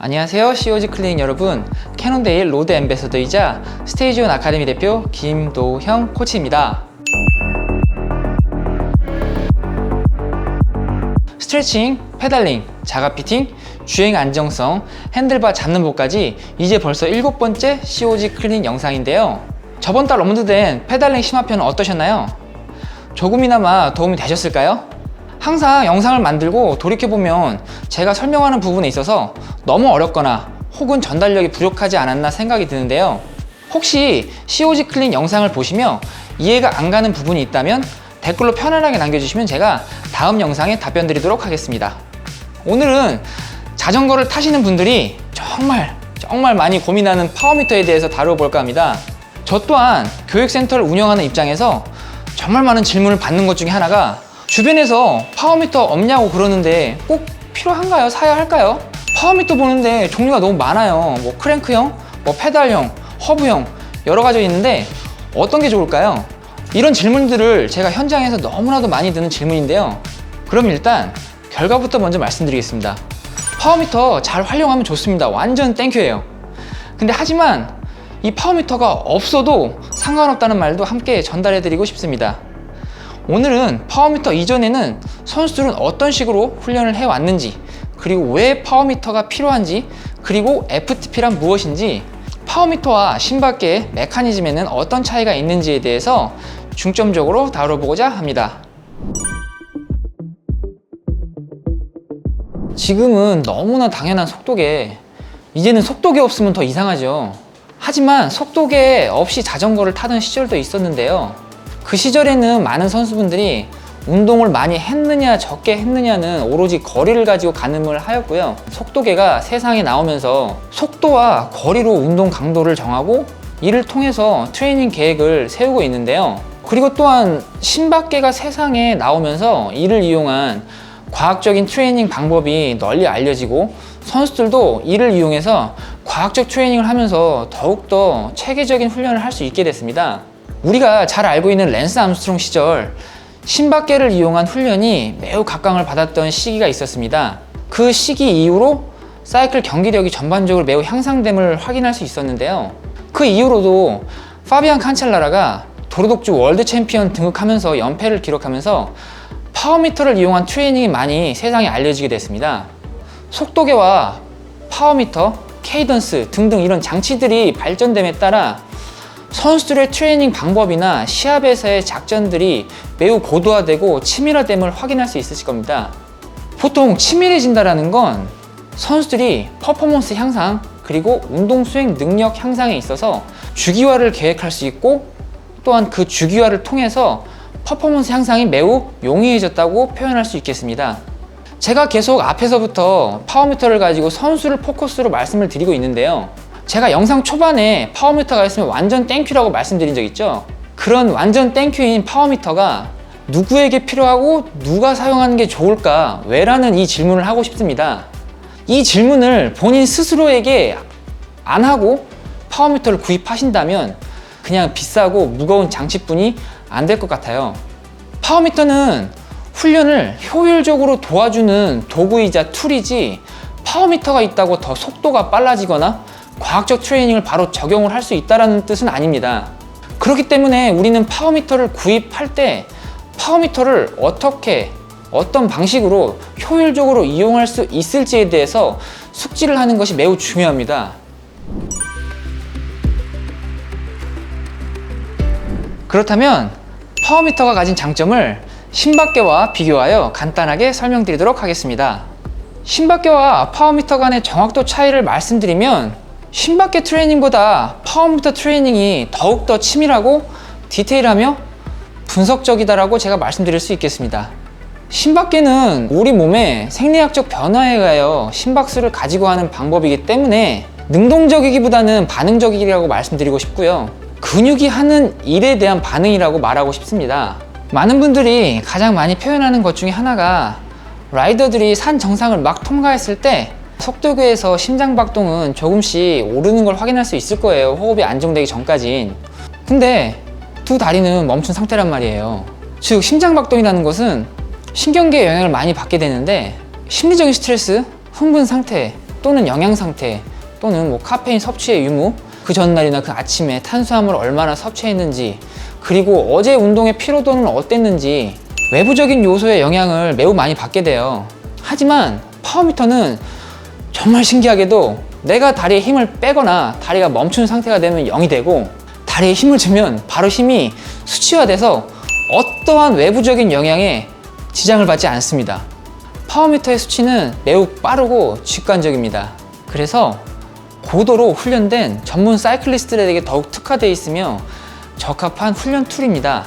안녕하세요, COG 클리닉 여러분. 캐논데일 로드 앰베서더이자 스테이지온 아카데미 대표 김도형 코치입니다. 스트레칭, 페달링, 자가 피팅, 주행 안정성, 핸들바 잡는 법까지 이제 벌써 7번째 COG 클리닉 영상인데요. 저번 달 업로드된 페달링 심화편은 어떠셨나요? 조금이나마 도움이 되셨을까요? 항상 영상을 만들고 돌이켜보면 제가 설명하는 부분에 있어서 너무 어렵거나 혹은 전달력이 부족하지 않았나 생각이 드는데요. 혹시 COG 클린 영상을 보시며 이해가 안 가는 부분이 있다면 댓글로 편안하게 남겨주시면 제가 다음 영상에 답변 드리도록 하겠습니다. 오늘은 자전거를 타시는 분들이 정말 많이 고민하는 파워미터에 대해서 다뤄볼까 합니다. 저 또한 교육센터를 운영하는 입장에서 정말 많은 질문을 받는 것 중에 하나가 주변에서 파워미터 없냐고 그러는데 꼭 필요한가요? 사야 할까요? 파워미터 보는데 종류가 너무 많아요. 뭐 크랭크형, 뭐 페달형, 허브형 여러 가지 있는데 어떤 게 좋을까요? 이런 질문들을 제가 현장에서 너무나도 많이 드는 질문인데요. 그럼 일단 결과부터 먼저 말씀드리겠습니다. 파워미터 잘 활용하면 좋습니다. 완전 땡큐예요. 근데 하지만 이 파워미터가 없어도 상관없다는 말도 함께 전달해드리고 싶습니다. 오늘은 파워미터 이전에는 선수들은 어떤 식으로 훈련을 해왔는지, 그리고 왜 파워미터가 필요한지, 그리고 FTP란 무엇인지, 파워미터와 심박계의 메커니즘에는 어떤 차이가 있는지에 대해서 중점적으로 다뤄보고자 합니다. 지금은 너무나 당연한 속도계, 이제는 속도계 없으면 더 이상하죠. 하지만 속도계 없이 자전거를 타던 시절도 있었는데요. 그 시절에는 많은 선수분들이 운동을 많이 했느냐 적게 했느냐는 오로지 거리를 가지고 가늠을 하였고요. 속도계가 세상에 나오면서 속도와 거리로 운동 강도를 정하고 이를 통해서 트레이닝 계획을 세우고 있는데요. 그리고 또한 심박계가 세상에 나오면서 이를 이용한 과학적인 트레이닝 방법이 널리 알려지고 선수들도 이를 이용해서 과학적 트레이닝을 하면서 더욱더 체계적인 훈련을 할 수 있게 됐습니다. 우리가 잘 알고 있는 랜스 암스트롱 시절 심박계를 이용한 훈련이 매우 각광을 받았던 시기가 있었습니다. 그 시기 이후로 사이클 경기력이 전반적으로 매우 향상됨을 확인할 수 있었는데요. 그 이후로도 파비안 칸첼라라가 도로독주 월드 챔피언 등극하면서 연패를 기록하면서 파워미터를 이용한 트레이닝이 많이 세상에 알려지게 됐습니다. 속도계와 파워미터, 케이던스 등등 이런 장치들이 발전됨에 따라 선수들의 트레이닝 방법이나 시합에서의 작전들이 매우 고도화되고 치밀화됨을 확인할 수 있으실 겁니다. 보통 치밀해진다는 건 선수들이 퍼포먼스 향상 그리고 운동 수행 능력 향상에 있어서 주기화를 계획할 수 있고 또한 그 주기화를 통해서 퍼포먼스 향상이 매우 용이해졌다고 표현할 수 있겠습니다. 제가 계속 앞에서부터 파워미터를 가지고 선수를 포커스로 말씀을 드리고 있는데요. 제가 영상 초반에 파워미터가 있으면 완전 땡큐라고 말씀드린 적 있죠? 그런 완전 땡큐인 파워미터가 누구에게 필요하고 누가 사용하는 게 좋을까? 왜? 라는 이 질문을 하고 싶습니다. 이 질문을 본인 스스로에게 안 하고 파워미터를 구입하신다면 그냥 비싸고 무거운 장치뿐이 안 될 것 같아요. 파워미터는 훈련을 효율적으로 도와주는 도구이자 툴이지 파워미터가 있다고 더 속도가 빨라지거나 과학적 트레이닝을 바로 적용을 할 수 있다는 뜻은 아닙니다. 그렇기 때문에 우리는 파워미터를 구입할 때 파워미터를 어떤 방식으로 효율적으로 이용할 수 있을지에 대해서 숙지를 하는 것이 매우 중요합니다. 그렇다면 파워미터가 가진 장점을 심박계와 비교하여 간단하게 설명드리도록 하겠습니다. 심박계와 파워미터 간의 정확도 차이를 말씀드리면 심박계 트레이닝보다 파워미터 트레이닝이 더욱더 치밀하고 디테일하며 분석적이다라고 제가 말씀드릴 수 있겠습니다. 심박계는 우리 몸의 생리학적 변화에 의하여 심박수를 가지고 하는 방법이기 때문에 능동적이기보다는 반응적이라고 말씀드리고 싶고요. 근육이 하는 일에 대한 반응이라고 말하고 싶습니다. 많은 분들이 가장 많이 표현하는 것 중에 하나가 라이더들이 산 정상을 막 통과했을 때 속도계에서 심장박동은 조금씩 오르는 걸 확인할 수 있을 거예요. 호흡이 안정되기 전까진. 근데 두 다리는 멈춘 상태란 말이에요. 즉 심장박동이라는 것은 신경계에 영향을 많이 받게 되는데 심리적인 스트레스, 흥분 상태, 또는 영양 상태, 또는 뭐 카페인 섭취의 유무, 그 전날이나 그 아침에 탄수화물을 얼마나 섭취했는지, 그리고 어제 운동의 피로도는 어땠는지 외부적인 요소의 영향을 매우 많이 받게 돼요. 하지만 파워미터는 정말 신기하게도 내가 다리에 힘을 빼거나 다리가 멈춘 상태가 되면 0이 되고, 다리에 힘을 주면 바로 힘이 수치화돼서 어떠한 외부적인 영향에 지장을 받지 않습니다. 파워미터의 수치는 매우 빠르고 직관적입니다. 그래서 고도로 훈련된 전문 사이클리스트들에게 더욱 특화되어 있으며 적합한 훈련 툴입니다.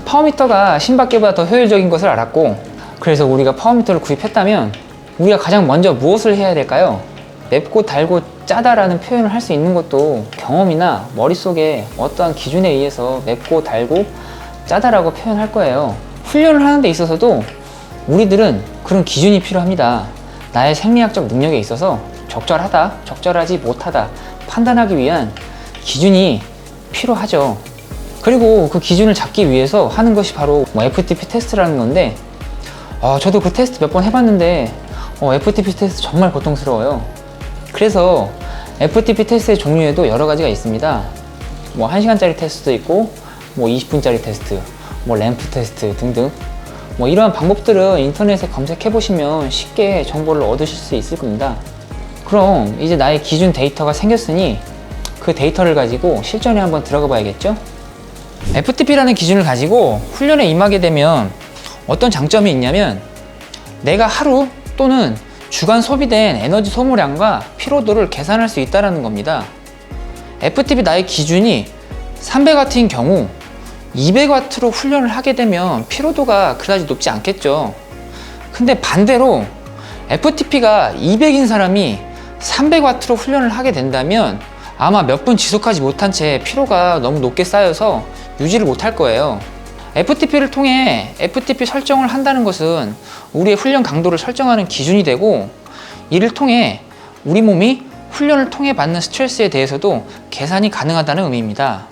파워미터가 심박계보다 더 효율적인 것을 알았고, 그래서 우리가 파워미터를 구입했다면 우리가 가장 먼저 무엇을 해야 될까요? 맵고 달고 짜다라는 표현을 할 수 있는 것도 경험이나 머릿속에 어떠한 기준에 의해서 맵고 달고 짜다라고 표현할 거예요. 훈련을 하는 데 있어서도 우리들은 그런 기준이 필요합니다. 나의 생리학적 능력에 있어서 적절하다, 적절하지 못하다 판단하기 위한 기준이 필요하죠. 그리고 그 기준을 잡기 위해서 하는 것이 바로 FTP 테스트라는 건데, 저도 그 테스트 몇 번 해봤는데 FTP 테스트 정말 고통스러워요. 그래서 FTP 테스트의 종류에도 여러 가지가 있습니다. 1시간짜리 테스트도 있고 20분짜리 테스트, 램프 테스트 등등, 이러한 방법들은 인터넷에 검색해 보시면 쉽게 정보를 얻으실 수 있을 겁니다. 그럼 이제 나의 기준 데이터가 생겼으니 그 데이터를 가지고 실전에 한번 들어가 봐야겠죠? FTP라는 기준을 가지고 훈련에 임하게 되면 어떤 장점이 있냐면, 내가 하루 또는 주간 소비된 에너지 소모량과 피로도를 계산할 수 있다는 겁니다. FTP 나의 기준이 300W인 경우 200W로 훈련을 하게 되면 피로도가 그다지 높지 않겠죠. 근데 반대로 FTP가 200인 사람이 300W로 훈련을 하게 된다면 아마 몇 분 지속하지 못한 채 피로가 너무 높게 쌓여서 유지를 못할 거예요. FTP를 통해 FTP 설정을 한다는 것은 우리의 훈련 강도를 설정하는 기준이 되고, 이를 통해 우리 몸이 훈련을 통해 받는 스트레스에 대해서도 계산이 가능하다는 의미입니다.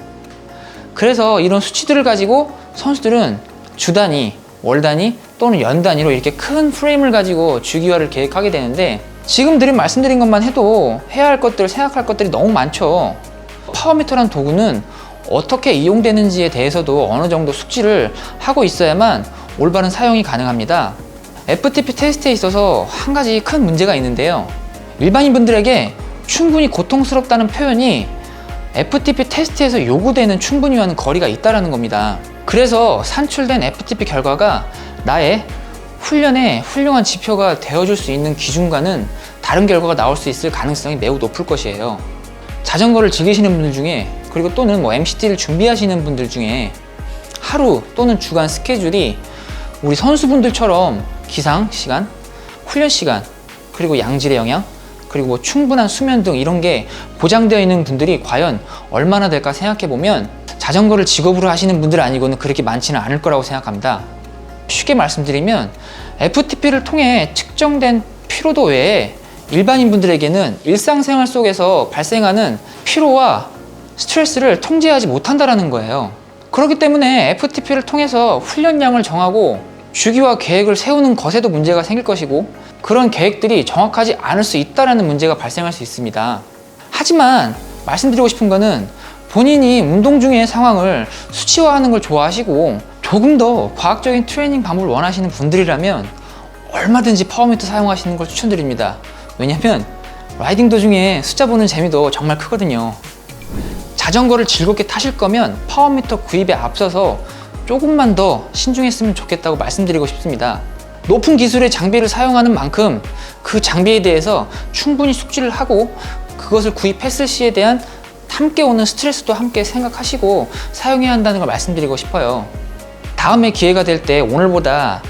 그래서 이런 수치들을 가지고 선수들은 주 단위, 월 단위 또는 연 단위로 이렇게 큰 프레임을 가지고 주기화를 계획하게 되는데, 지금 말씀드린 것만 해도 해야 할 것들, 생각할 것들이 너무 많죠. 파워미터라는 도구는 어떻게 이용되는지에 대해서도 어느 정도 숙지를 하고 있어야만 올바른 사용이 가능합니다. FTP 테스트에 있어서 한 가지 큰 문제가 있는데요. 일반인 분들에게 충분히 고통스럽다는 표현이 FTP 테스트에서 요구되는 충분히와는 거리가 있다는 겁니다. 그래서 산출된 FTP 결과가 나의 훈련에 훌륭한 지표가 되어줄 수 있는 기준과는 다른 결과가 나올 수 있을 가능성이 매우 높을 것이에요. 자전거를 즐기시는 분들 중에, 그리고 또는 MCT를 준비하시는 분들 중에 하루 또는 주간 스케줄이 우리 선수분들처럼 기상 시간, 훈련 시간, 그리고 양질의 영양, 그리고 충분한 수면 등 이런 게 보장되어 있는 분들이 과연 얼마나 될까 생각해 보면 자전거를 직업으로 하시는 분들 아니고는 그렇게 많지는 않을 거라고 생각합니다. 쉽게 말씀드리면 FTP를 통해 측정된 피로도 외에 일반인 분들에게는 일상생활 속에서 발생하는 피로와 스트레스를 통제하지 못한다는 거예요. 그렇기 때문에 FTP를 통해서 훈련량을 정하고 주기화 계획을 세우는 것에도 문제가 생길 것이고, 그런 계획들이 정확하지 않을 수 있다는 문제가 발생할 수 있습니다. 하지만 말씀드리고 싶은 거는, 본인이 운동 중의 상황을 수치화하는 걸 좋아하시고 조금 더 과학적인 트레이닝 방법을 원하시는 분들이라면 얼마든지 파워미터 사용하시는 걸 추천드립니다. 왜냐면 라이딩 도중에 숫자 보는 재미도 정말 크거든요. 자전거를 즐겁게 타실 거면 파워미터 구입에 앞서서 조금만 더 신중했으면 좋겠다고 말씀드리고 싶습니다. 높은 기술의 장비를 사용하는 만큼 그 장비에 대해서 충분히 숙지를 하고, 그것을 구입했을 시에 대한 함께 오는 스트레스도 함께 생각하시고 사용해야 한다는 걸 말씀드리고 싶어요. 다음에 기회가 될 때 오늘보다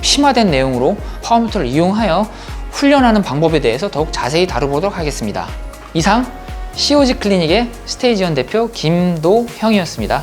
심화된 내용으로 파워미터를 이용하여 훈련하는 방법에 대해서 더욱 자세히 다뤄보도록 하겠습니다. 이상 COG 클리닉의 스테이지원 대표 김도형이었습니다.